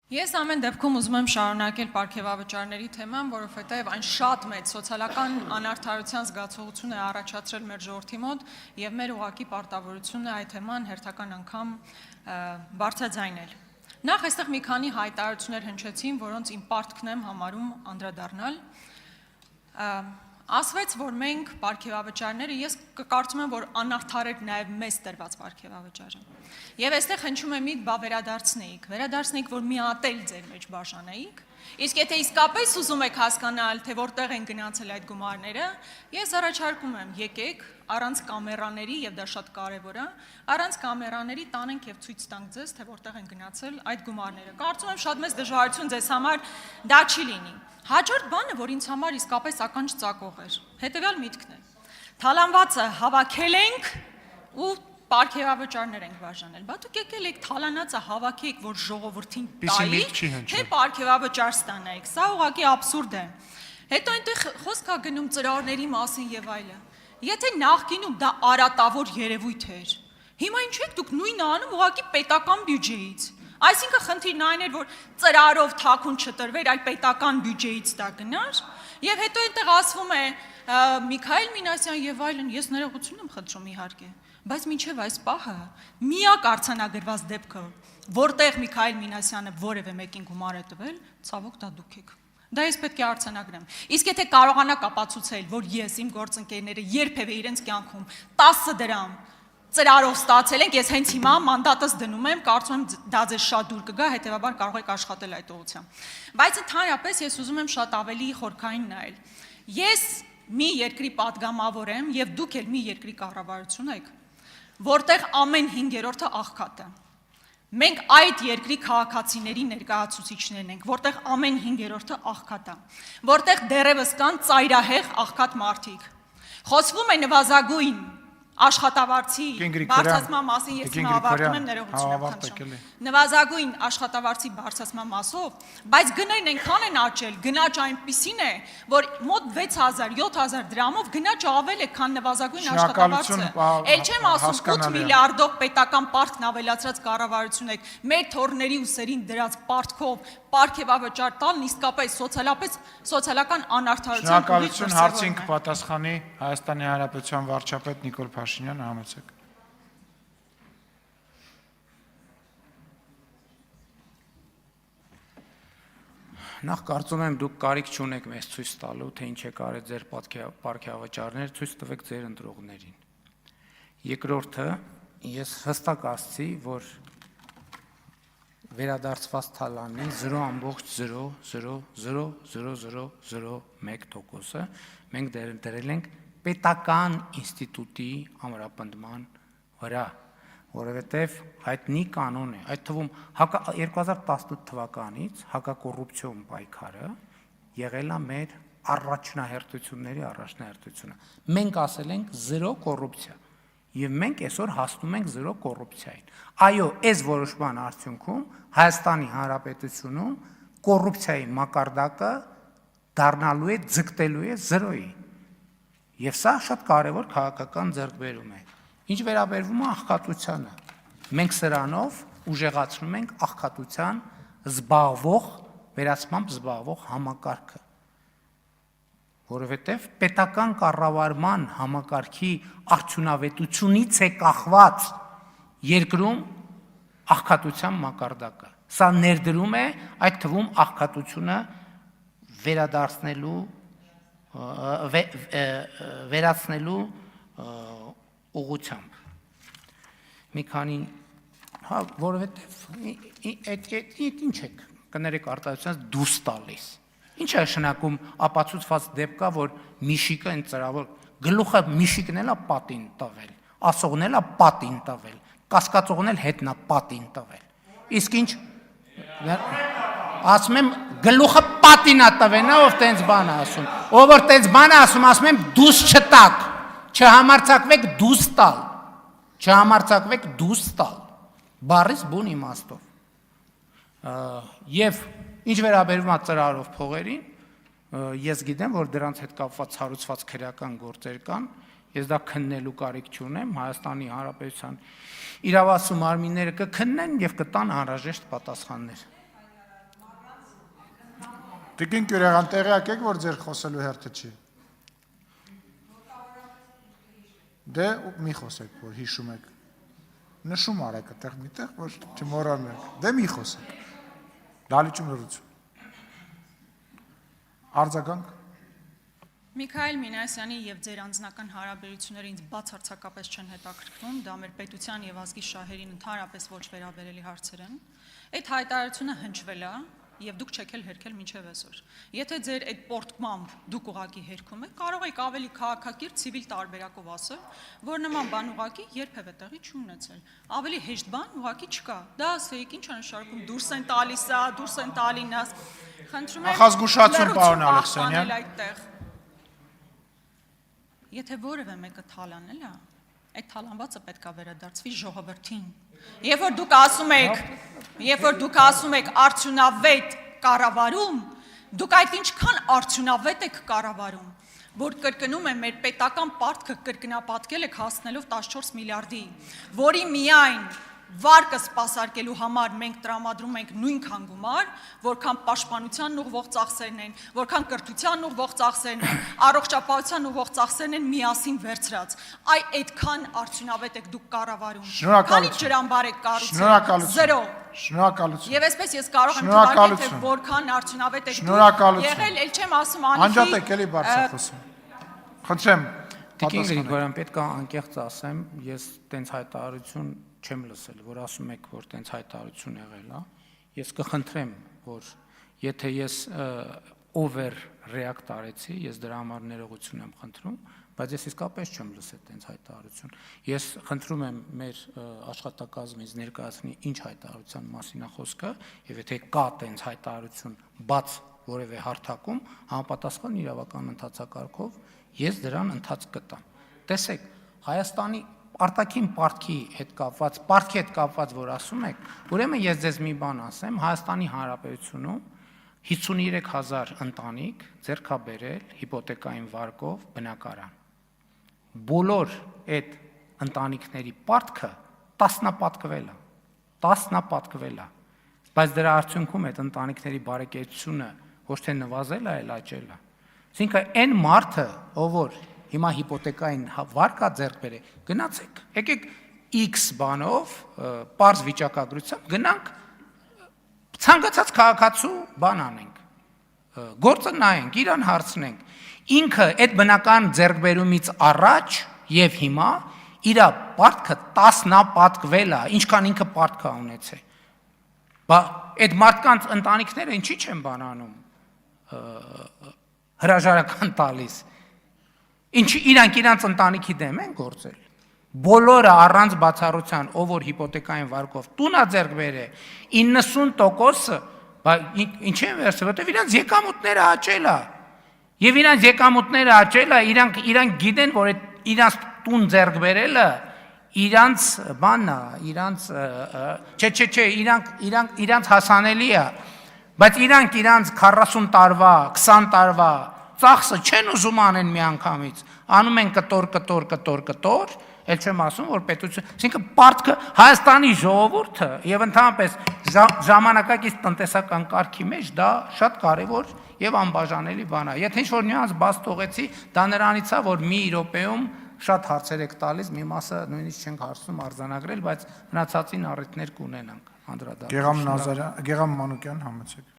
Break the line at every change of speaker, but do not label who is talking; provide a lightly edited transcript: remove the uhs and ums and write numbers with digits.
Ես ամեն դեպքում ուզում եմ շարունակել պարգևավճարների թեման, որովհետև այն շատ մեծ սոցիալական անարդարության զգացողություն է առաջացրել մեր ժողովրդի մոտ եւ մեր ուղղակի պարտավորությունն է այդ թեման հերթական անգամ բարձրաձայնել։ Նախ այստեղ մի քանի հայտարարություններ հնչեցին, որոնց իմ պարտքն եմ համարում անդրադառնալ։ Ասվեց, որ մենք պարգևավճարները, ես կարծում եմ, որ անարդար էր նաև մեզ տրված պարգևավճարը։ Եվ այստեղ հնչում է միտք, բա վերադարձնեիք, որ միատել ձեր մեջ բաժանեիք, իսկ եթե իսկապես ուզում եք հասկանալ, թե որտեղ են գնացել այդ գումարները, ես առաջարկում եմ, եկեք առանց կամերաների, եւ դա շատ կարեւոր է, առանց կամերաների տանենք եւ ցույց տանք ձեզ, թե որտեղ են գնացել այդ գումարները։ Կարծում եմ շատ մեծ դժվարություն ձեզ համար դա չի լինի։ Հաջորդ բանը, որ ինձ համար իսկապես ականջ ծակող էր, հետևյալ միտքն է։ Թալանվածը հավաքել ենք ու պարգևավճարներ ենք բաժանել։ Բա դուք եկել եք թալանածը հավաքեք, որ ժողովրդին տայիք, թե պարգևավճար ստանայիք։ Սա ուղղակի աբսուրդ է։ Հետո այնտեղ խոսք է գնում ծրարների մասին եւ այլն։ Եթե նախկինում դա արատավոր երևույթ էր, հիմա ինչ եք դուք նույնը անում ուղղակի պետական բյուջեից։ Այսինքն խնդիրն այն էր, որ ծրարով թաքուն չտրվեր, այլ պետական բյուջեից դա գնար, եւ հետո այնտեղ ասվում է Միքայել Մինասյան եւ այլն, ես ներողություն եմ խնդրում իհարկե, բայց մինչեւ այս պահը միակ արձանագրված դեպքը, որտեղ Միքայել Մինասյանը որևէ մեկին գումար է տվել, ցավոք դա դուք եք։ Դա ես պետք է արձանագրեմ։ Իսկ եթե կարողանաք ապացուցել, որ ես իմ գործընկերները երբևէ իրենց կյանքում 10 դրամ ծրարով ստացել ենք, ես հենց հիմա մանդատս դնում եմ, կարծում եմ դա ձեզ շատ դուր կգա, հետեւաբար կարող եք աշխատել այդ ուղղությամբ։ Բայց ընդհանրապես ես ուզում եմ շատ ավելի խորքային նայել։ Ես մի երկրի падգամավոր եմ եւ դուք էլ մի երկրի կառավարություն եք, որտեղ ամեն 5-րդը աղքատ է։ Մենք այդ երկրի քաղաքացիների ներկայացուցիչներն ենք, որտեղ ամեն 5-րդը աղքատ է, որտեղ դեռևս կան ծայրահեղ աղքատ մարդիկ։ Խոսվում է նվազագույն աշխատավարձի բարձրացման մասին, ես հիմա ավարտում եմ, ներողություն եմ խնդրում։ Նվազագույն աշխատավարձի բարձրացման մասով, բայց գներն այնքան են աճել, գնաճ այնպիսին է, որ մոտ 6000-7000 դրամով գնաճը ավել է, քան նվազագույն աշխատավարձը։ Էլ չեմ ասում 8 միլիարդով պետական պարտքն ավելացրած կառավարություն եք, մեր թորների ուսերին դրած պարտքով պարգևավճար տալն իսկապես սոցիալական անարդարության։
Շնորհակալություն, հարցին կպատասխանի Հայաստանի Հանրապետության վարչապետ Նիկոլ Փաշինյանը, համեցեք։
Նախ կարծում եմ դուք կարիք չունեք մեզ ցույց տալու, թե ինչ եք արել ձեր պարգևավճարները, ցույց տվեք ձեր ընտրողներին։ Երկրորդը, ես հստակ ասացի, որ վերադարձված թալանի 0.0000001%-ը մենք դրել ենք պետական ինստիտուտի ամրապնդման վրա, որովհետև հայտնի կանոն է, այդ թվում 2018 թվականից հակակոռուպցիոն պայքարը եղել է մեր առաջնահերթությունը։ Մենք ասել ենք 0 կոռուպցիա, եւ մենք այսօր հասնում ենք 0 կոռուպցիային։ Այո, այս որոշման արդյունքում Հայաստանի Հանրապետությունում կոռուպցիայի մակարդակը դառնալու է, ձգտելու է 0-ի։ Եվ սա շատ կարևոր քաղաքական ձեռքբերում է։ Ինչ վերաբերվում է աղքատությանը, մենք սրանով ուժեղացնում ենք աղքատության վերացմամբ զբաղվող համակարգը, որովհետև պետական կառավարման համակարգի արդյունավետությունից է կախված երկրում աղքատության մակարդակը։ Սա ներդրում է այդ թվում աղքատությունը վերացնելու ուղղությամբ։ Մի քանի, որովհետև ինչ եք կներեք արտահայտությունից դուրս տալիս։ Ինչ է նշանակում ապացուցված դեպք կա, որ միշիկը այն ծրավոր գլուխը միշիկն էլ է պատին տվել, ասողն էլ է պատին տվել, կասկածողն էլ հետն է պատին տվել։ Իսկ ինչ ասում եմ գլուխը պատին է տվել, ով տենց բան է ասում։ Ով որ տենց բան է ասում, ասում եմ դուս չտակ, չհամարձակվեք դուս տալ, չհամարձակվեք դուս տալ, բառից բուն իմաստով։ Եվ ինչ վերաբերում է ծրարով փողերին, ես գիտեմ, որ դրանց հետ կապված հարուցված քրեական գործեր կան, ես դա քննելու կարիք չունեմ, Հայաստանի Հանրապետության իրավասու մարմինները կքննեն եւ կտան անհրաժեշտ պատասխաններ։
Տիկին Կյուրեղան, տեղյակ եք, որ ձեր խոսելու հերթը չի։ Դե մի խոսեք, որ հիշում եք։ Նշում արեք այդտեղ միտեղ, որ չմոռանաք։ Դե մի խոսեք։ Դալիճում լրություն։ Արձագանք։
Միքայել Մինասյանի եւ ձեր անձնական հարաբերությունները ինձ բացարձակապես չեն հետաքրքրում, դա մեր պետության եւ ազգի շահերին ընդհանրապես ոչ վերաբերելի հարցեր են։ Այդ հայտարարությունը հնչվել է եւ դուք չեք էլ հերքել մինչեւ այսօր։ Եթե ձեր այդ պորտմամբ դուք ուղակի հերքում եք, կարող եք ավելի քաղաքակիրթ ցիվիլ տարբերակով ասել, որ նման բան ուղակի երբևէ տեղի չունեցել։ Ավելի հեշտ բան ուղակի չկա։ Դա ասեիք, ինչ է նշանակում, դուրս են տալիս, դուրս են տալինաս։ Խնդրում եմ։
Նախազգուշացում, պարոն Ալեքսանյան։
Եթե որևէ մեկը թալանել է, այդ թալանվածը պետք է վերադարձվի ժողովրդին։ Երբ որ դուք ասում եք արդյունավետ կառավարում, դուք այդ ինչքան արդյունավետ եք կառավարում, որ կրկնում եմ մեր պետական պարտքը կրկնապատկել եք հասնելով 14 միլիարդի, որի միայն վարկը սպասարկելու համար մենք տրամադրում ենք նույնքան գումար, որքան պաշտպանության ուղղվող ծախսերն են, որքան կրթության ուղղվող ծախսերն են, առողջապահության ուղղող ծախսերն են միասին վերցրած։ Այ այդքան արդյունավետ եք դուք կառավարում։ Քանի ջրամբար եք կառուցել։ 0։
Շնորհակալություն։
Եվ այսպես ես կարող եմ թվարկել, թե որքան արդյունավետ եք դուք եղել, ել չեմ ասում անիվի։
Անջատ եք էլի բարձր խոսում։ Խնդրեմ։
Տիկին Գրիգորյան, պետք է անկեղծ ասեմ, ես տենց հայտարարություն չեմ լսել, որ ասում եք, որ տենց հայտարարություն եղել է։ Ես կխնդրեմ, որ եթե ես over react արեցի, ես դրա համար ներողություն եմ խնդրում, բայց ես իսկապես չեմ լսել տենց հայտարարություն։ Ես խնդրում եմ մեր աշխատակազմից ներկայացնի ինչ հայտարարության մասին է խոսքը, եւ եթե կա տենց հայտարարություն բաց որևէ հարթակում, համապատասխան իրավական ընթացակարգով ես դրան ընթաց կտամ։ Տեսեք, Հայաստանի արտաքին պարտքի հետ կապված, որ ասում եք, ուրեմն ես ձեզ մի բան ասեմ, Հայաստանի Հանրապետությունում 53000 ընտանիք ձեռք է բերել հիպոթեկային վարկով բնակարան։ Բոլոր այդ ընտանիքների պարտքը տասնապատկվել է, բայց դրա արդյունքում այդ ընտանիքների բարեկեցությունը ոչ թե նվազել է, այլ աճել է։ Այսինքն այն մարդը, ով որ հիմա հիպոթեկային վարկ է ձեռք բերել, գնացեք, եկեք X բանով, պարզ վիճակագրությամբ գնանք ցանկացած քաղաքացու բան անենք, գործը նայենք, իրան հարցնենք, ինքը այդ բնական ձեռքբերումից առաջ եւ հիմա իր պարտքը տասնապատկվել է, ինչքան ինքը պարտք է ունեցել։ Բա այդ մարդկանց ընտանիքները ինչի չեն բանանում հրաժարական տալիս։ Ինչի իրանք ընտանիքի դեմ են գործել։ Բոլորը առանց բացառության, ով որ հիպոթեկային վարկով տուն է ձեռք բերել, 90%-ը, ինչ են վերցրել, որտեղ իրանք եկամուտները աճել է։ Եվ իրանք եկամուտները աճել է, իրանք գիտեն, որ իրանք տուն ձեռք բերելը իրանք բանն է, իրանք հասանելի է, բայց իրանք 40 տարվա, 20 տարվա ծախսը չեն ուզում անեն մի անգամից, անում են կտոր, էլ չեմ ասում, որ պետություն, այսինքն պարտքը Հայաստանի ժողովուրդը եւ ընդհանրապես ժամանակակից տնտեսական կարգի մեջ դա շատ կարեւոր եւ անբաժանելի բան է։ Եթե ինչ-որ նյուանս բաց թողեցի, դա նրանից է, որ մի րոպեում շատ հարցեր եք տալիս, մի մասը նույնիսկ չենք հարցնում արձանագրել, բայց մնացածին առիթներ կունենանք անդրադառնալ։
Գեգամ Մանուկյան, համեցեք։